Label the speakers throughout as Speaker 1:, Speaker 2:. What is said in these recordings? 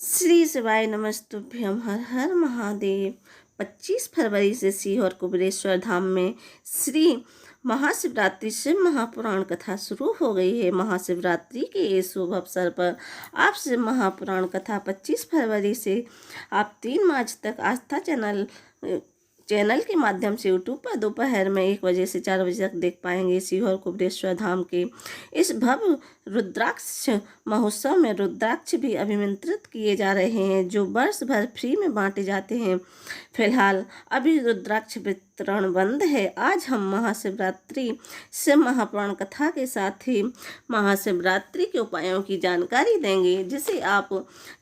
Speaker 1: श्री शिवाय नमस्तुभ्यम। हर हर महादेव। 25 फरवरी से सीहोर कुबेरेश्वर धाम में श्री महाशिवरात्रि शिव महापुराण कथा शुरू हो गई है। महाशिवरात्रि के इस शुभ अवसर पर आप शिव महापुराण कथा 25 फरवरी से आप 3 मार्च तक आस्था चैनल के माध्यम से यूट्यूब पर दोपहर में 1 बजे से 4 बजे तक देख पाएंगे। सीहोर कुबेरेश्वर धाम के इस भव्य रुद्राक्ष महोत्सव में रुद्राक्ष भी अभिमंत्रित किए जा रहे हैं, जो वर्ष भर फ्री में बांटे जाते हैं। फिलहाल अभी रुद्राक्ष वितरण बंद है। आज हम महाशिवरात्रि शिव महापुराण कथा के साथ ही महाशिवरात्रि के उपायों की जानकारी देंगे, जिसे आप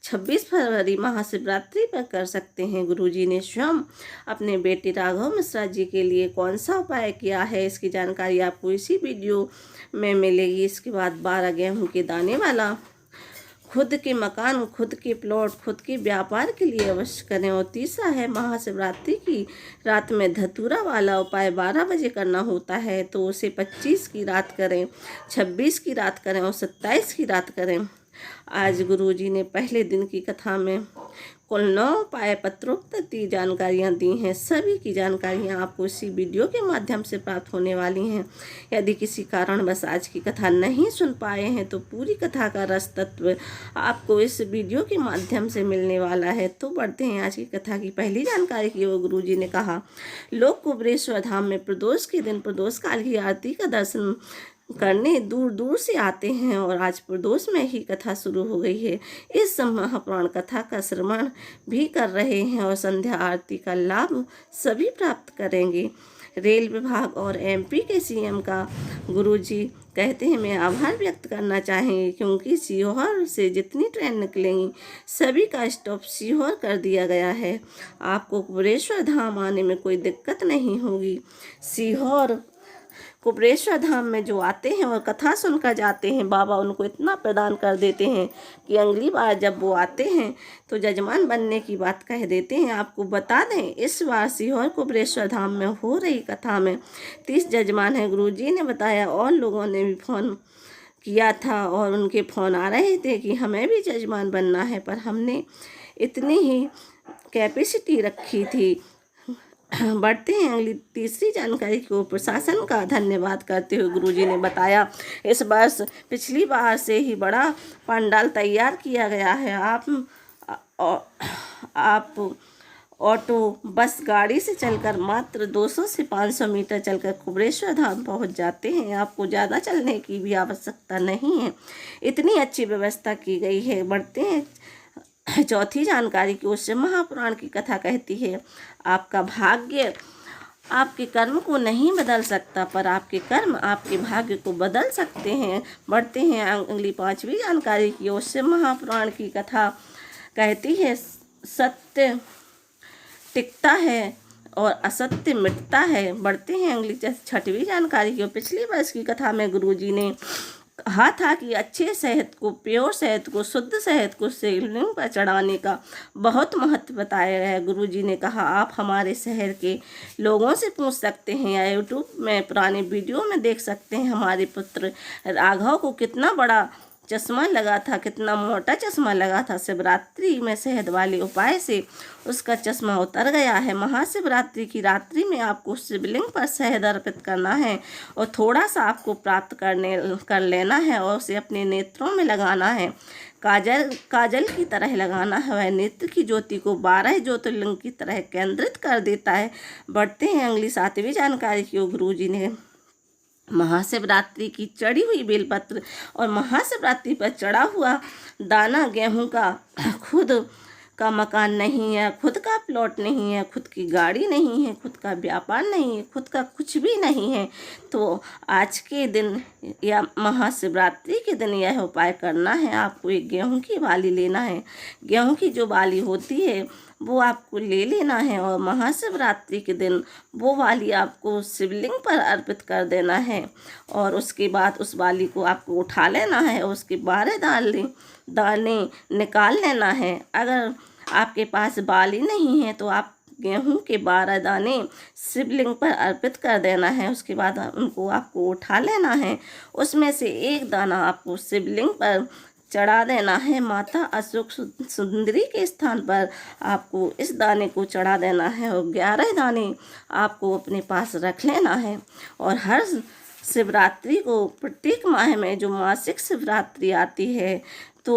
Speaker 1: 26 फरवरी महाशिवरात्रि पर कर सकते हैं। गुरुजी ने स्वयं अपने बेटे राघव मिश्रा जी के लिए कौन सा उपाय किया है, इसकी जानकारी आपको इसी वीडियो में मिलेगी। इसके बाद 12 गेहूं के दाने वाला खुद के मकान, खुद के प्लॉट, खुद के व्यापार के लिए अवश्य करें। और तीसरा है महाशिवरात्रि की रात में धतूरा वाला उपाय 12 बजे करना होता है, तो उसे 25 की रात करें, 26 की रात करें और 27 की रात करें। आज गुरुजी ने पहले दिन की कथा में कुल 9 उपाय पत्रोक्त जानकारियाँ दी हैं। सभी की जानकारियाँ आपको इसी वीडियो के माध्यम से प्राप्त होने वाली हैं। यदि किसी कारण बस आज की कथा नहीं सुन पाए हैं तो पूरी कथा का रस तत्व आपको इस वीडियो के माध्यम से मिलने वाला है। तो बढ़ते हैं आज की कथा की पहली जानकारी की ओर। गुरुजी ने कहा, लोग कुबेरेश्वर धाम में प्रदोष के दिन प्रदोष काल की आरती का दर्शन करने दूर दूर से आते हैं और आज प्रदोष में ही कथा शुरू हो गई है। इस महापुराण कथा का श्रवण भी कर रहे हैं और संध्या आरती का लाभ सभी प्राप्त करेंगे। रेल विभाग और एमपी के सीएम का गुरुजी कहते हैं, मैं आभार व्यक्त करना चाहेंगे, क्योंकि सीहोर से जितनी ट्रेन निकलेंगी सभी का स्टॉप सीहोर कर दिया गया है। आपको कुबेरेश्वर धाम आने में कोई दिक्कत नहीं होगी। सीहोर कुबेरेश्वर धाम में जो आते हैं और कथा सुनकर जाते हैं, बाबा उनको इतना प्रदान कर देते हैं कि अगली बार जब वो आते हैं तो जजमान बनने की बात कह देते हैं। आपको बता दें, इस बार सीहोर कुबेरेश्वर धाम में हो रही कथा में 30 जजमान हैं। गुरुजी ने बताया और लोगों ने भी फ़ोन किया था और उनके फ़ोन आ रहे थे कि हमें भी जजमान बनना है, पर हमने इतनी ही कैपेसिटी रखी थी। बढ़ते हैं अगली तीसरी जानकारी को। प्रशासन का धन्यवाद करते हुए गुरुजी ने बताया, इस वर्ष पिछली बार से ही बड़ा पंडाल तैयार किया गया है। आप ऑटो बस गाड़ी से चलकर मात्र 200 से 500 मीटर चलकर कुबेरेश्वर धाम पहुंच जाते हैं। आपको ज़्यादा चलने की भी आवश्यकता नहीं है, इतनी अच्छी व्यवस्था की गई है। बढ़ते हैं चौथी जानकारी की ओर से। महापुराण की कथा कहती है, आपका भाग्य आपके कर्म को नहीं बदल सकता, पर आपके कर्म आपके भाग्य को बदल सकते हैं। बढ़ते हैं अगली 5वीं जानकारी की ओर से। महापुराण की कथा कहती है, सत्य टिकता है और असत्य मिटता है। बढ़ते हैं अगली 6वीं जानकारी की ओर। पिछली वर्ष की कथा में गुरुजी ने कहा था कि अच्छे शहद को, प्योर शहद को, शुद्ध शहद को शिवलिंग पर चढ़ाने का बहुत महत्व बताया गया है। गुरुजी ने कहा, आप हमारे शहर के लोगों से पूछ सकते हैं या यूट्यूब में पुराने वीडियो में देख सकते हैं, हमारे पुत्र राघव को कितना बड़ा चश्मा लगा था, कितना मोटा चश्मा लगा था। शिवरात्रि में शहद वाले उपाय से उसका चश्मा उतर गया है। महाशिवरात्रि की रात्रि में आपको शिवलिंग पर शहद अर्पित करना है और थोड़ा सा आपको प्राप्त कर लेना है और उसे अपने नेत्रों में लगाना है। काजल की तरह लगाना है। वह नेत्र की ज्योति को 12 ज्योतिर्लिंग की तरह केंद्रित कर देता है। बढ़ते हैं अगली 7वीं जानकारी की। गुरुजी ने महाशिवरात्रि की चढ़ी हुई बेलपत्र और महाशिवरात्रि पर चढ़ा हुआ दाना, गेहूं का खुद का मकान नहीं है, खुद का प्लॉट नहीं है, खुद की गाड़ी नहीं है, खुद का व्यापार नहीं है, खुद का कुछ भी नहीं है, तो आज के दिन या महाशिवरात्रि के दिन यह उपाय करना है। आपको एक गेहूं की बाली लेना है। गेहूं की जो बाली होती है वो आपको ले लेना है और महाशिवरात्रि के दिन वो बाली आपको शिवलिंग पर अर्पित कर देना है और उसके बाद उस बाली को आपको उठा लेना है और उसके 12 दाने निकाल लेना है। अगर आपके पास बाली नहीं है तो आप गेहूं के 12 दाने शिवलिंग पर अर्पित कर देना है। उसके बाद उनको आपको उठा लेना है। उसमें से एक दाना आपको शिवलिंग पर चढ़ा देना है माता अशोक सुंदरी के स्थान पर आपको इस दाने को चढ़ा देना है और 11 दाने आपको अपने पास रख लेना है। और हर शिवरात्रि को प्रत्येक माह में जो मासिक शिवरात्रि आती है तो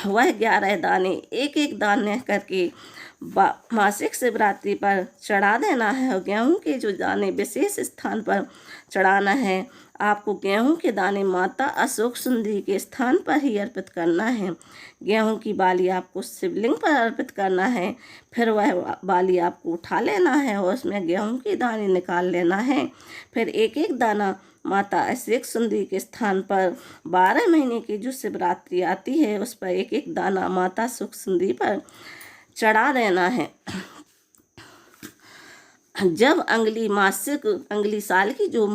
Speaker 1: वह 11 दाने एक एक दाने करके मासिक शिवरात्रि पर चढ़ा देना है। और गेहूं के जो दाने विशेष स्थान पर चढ़ाना है, आपको गेहूं के दाने माता अशोक सुंदरी के स्थान पर ही अर्पित करना है। गेहूं की बाली आपको शिवलिंग पर अर्पित करना है, फिर वह बाली आपको उठा लेना है और उसमें गेहूं के दाने निकाल लेना है। फिर एक एक दाना माता अशोक सुंदरी के स्थान पर 12 महीने की जो शिवरात्रि आती है उस पर एक एक दाना माता अशोक सुंदरी पर चढ़ा देना है। जब अगली साल की जो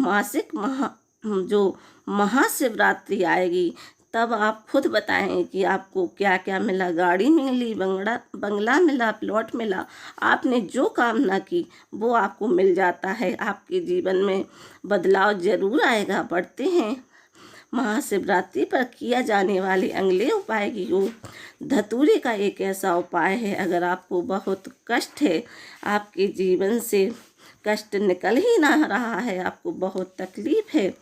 Speaker 1: महाशिवरात्रि आएगी तब आप खुद बताएं कि आपको क्या क्या मिला। गाड़ी मिली, बंगला मिला, प्लॉट मिला, आपने जो कामना की वो आपको मिल जाता है। आपके जीवन में बदलाव जरूर आएगा। बढ़ते हैं महाशिवरात्रि पर किया जाने वाले अगले उपाय की ओर। धतूरे का एक ऐसा उपाय है, अगर आपको बहुत कष्ट है, आपके जीवन से कष्ट निकल ही ना रहा है, आपको बहुत तकलीफ है,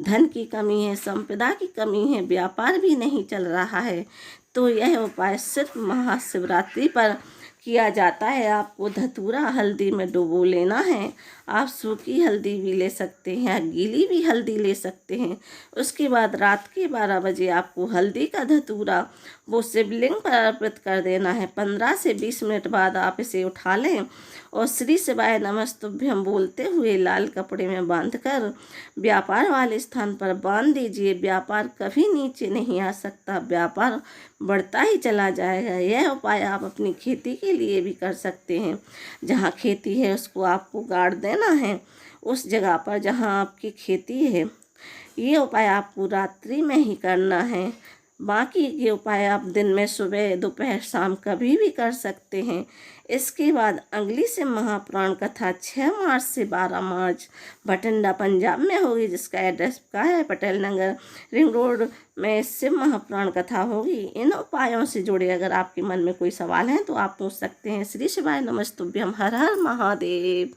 Speaker 1: धन की कमी है, संपदा की कमी है, व्यापार भी नहीं चल रहा है, तो यह उपाय सिर्फ महाशिवरात्रि पर किया जाता है। आपको धतूरा हल्दी में डुबो लेना है। आप सूखी हल्दी भी ले सकते हैं, गीली भी हल्दी ले सकते हैं। उसके बाद रात के 12 बजे आपको हल्दी का धतूरा वो शिवलिंग पर अर्पित कर देना है। 15 से 20 मिनट बाद आप इसे उठा लें और श्री शिवाय नमस्तुभ्यम बोलते हुए लाल कपड़े में बांधकर व्यापार वाले स्थान पर बांध दीजिए। व्यापार कभी नीचे नहीं आ सकता, व्यापार बढ़ता ही चला जाएगा। यह उपाय आप अपनी खेती के लिए भी कर सकते हैं। जहाँ खेती है उसको आपको गाड़ देना है, उस जगह पर जहाँ आपकी खेती है। ये उपाय आपको रात्रि में ही करना है। बाकी ये उपाय आप दिन में सुबह, दोपहर, शाम कभी भी कर सकते हैं। इसके बाद अगली शिव महापुराण कथा 6 मार्च से 12 मार्च बठिंडा पंजाब में होगी, जिसका एड्रेस का है पटेल नगर रिंग रोड में शिव महापुराण कथा होगी। इन उपायों से जुड़े अगर आपके मन में कोई सवाल है तो आप पूछ सकते हैं। श्री शिवाय नमस्तुभ्यम। हर हर महादेव।